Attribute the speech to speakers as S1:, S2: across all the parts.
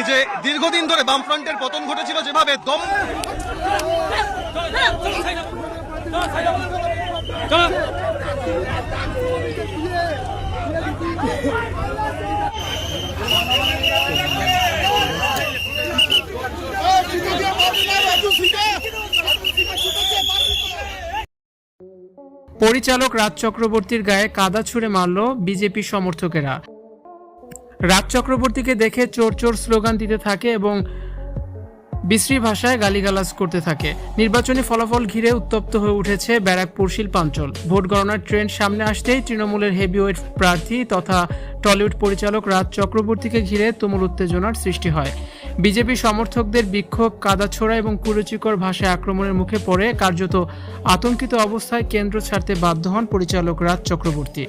S1: যে দীর্ঘদিন ধরে বামফ্রন্টের পতন ঘটেছিল, যেভাবে দম
S2: পরিচালক রাজ চক্রবর্তীর গায়ে কাদা ছুঁড়ে মারল বিজেপি সমর্থকেরা। রাজ চক্রবর্তীকে দেখে চোর চোর স্লোগান দিতে থাকে এবং বিশ্রী ভাষায় গালিগালাজ করতে থাকে। নির্বাচনী ফলাফল ঘিরে উত্তপ্ত হয়ে উঠেছে ব্যারাকপুর শিল্পাঞ্চল। ভোট গণনার ট্রেন্ড সামনে আসতেই তৃণমূলের হেভিওয়েট প্রার্থী তথা টলিউড পরিচালক রাজ চক্রবর্তীকে ঘিরে তুমুল উত্তেজনার সৃষ্টি হয়। বিজেপি সমর্থকদের বিক্ষোভ, কাদাছোড়া এবং কুরুচিকর ভাষায় আক্রমণের মুখে পড়ে কার্যত আতঙ্কিত অবস্থায় কেন্দ্র ছাড়তে বাধ্য হন পরিচালক রাজ চক্রবর্তী।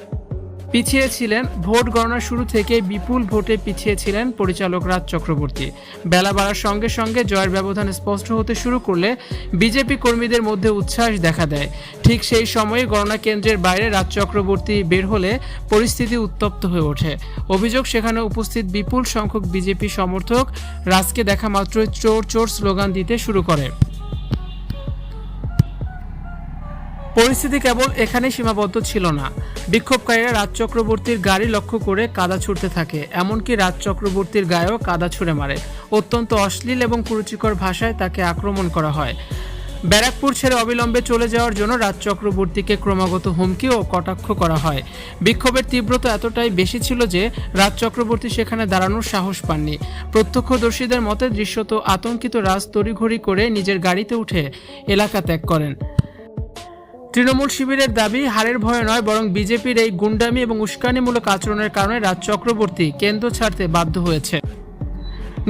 S2: পিছিয়েছিলেন ভোট গণনা শুরু থেকে বিপুল ভোটে পিছিয়েছিলেন পরিচালক রাজ চক্রবর্তী। বেলা বাড়ার সঙ্গে সঙ্গে জয়ের ব্যবধান স্পষ্ট হতে শুরু করলে বিজেপি কর্মীদের মধ্যে উচ্ছ্বাস দেখা দেয়। ঠিক সেই সময়ে গণনা কেন্দ্রের বাইরে রাজ চক্রবর্তী বের হলে পরিস্থিতি উত্তপ্ত হয়ে ওঠে। অভিযোগ, সেখানে উপস্থিত বিপুল সংখ্যক বিজেপি সমর্থক রাজকে দেখা মাত্রই চোর চোর স্লোগান দিতে শুরু করে। পরিস্থিতি কেবল এখানেই সীমাবদ্ধ ছিল না। বিক্ষোভকারীরা রাজ চক্রবর্তীর গাড়ি লক্ষ্য করে কাদা ছুঁড়তে থাকে, এমনকি রাজ চক্রবর্তীর গায়েও কাদা ছুঁড়ে মারে। অত্যন্ত অশ্লীল এবং কুরুচিকর ভাষায় তাকে আক্রমণ করা হয়। ব্যারাকপুর ছেড়ে অবিলম্বে চলে যাওয়ার জন্য রাজ চক্রবর্তীকে ক্রমাগত হুমকি ও কটাক্ষ করা হয়। বিক্ষোভের তীব্রতা এতটাই বেশি ছিল যে রাজ চক্রবর্তী সেখানে দাঁড়ানোর সাহস পাননি। প্রত্যক্ষদর্শীদের মতে দৃশ্যত আতঙ্কিত রাজ তড়িঘড়ি করে নিজের গাড়িতে উঠে এলাকা ত্যাগ করেন। তৃণমূল শিবিরের দাবি, হারের ভয়ে নয় বরং বিজেপির এই গুন্ডামি এবং উস্কানিমূলক আচরণের কারণে রাজ চক্রবর্তী কেন্দ্র ছাড়তে বাধ্য হয়েছে।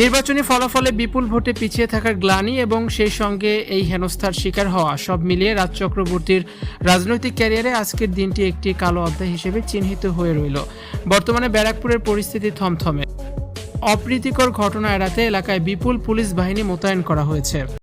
S2: নির্বাচনী ফলাফলে বিপুল ভোটে পিছিয়ে থাকার গ্লানি এবং সেই সঙ্গে এই হেনস্থার শিকার হওয়া, সব মিলিয়ে রাজ চক্রবর্তীর রাজনৈতিক ক্যারিয়ারে আজকের দিনটি একটি কালো অধ্যায় হিসেবে চিহ্নিত হয়ে রইল। বর্তমানে ব্যারাকপুরের পরিস্থিতি থমথমে। অপ্রীতিকর ঘটনা এড়াতে এলাকায় বিপুল পুলিশ বাহিনী মোতায়েন করা হয়েছে।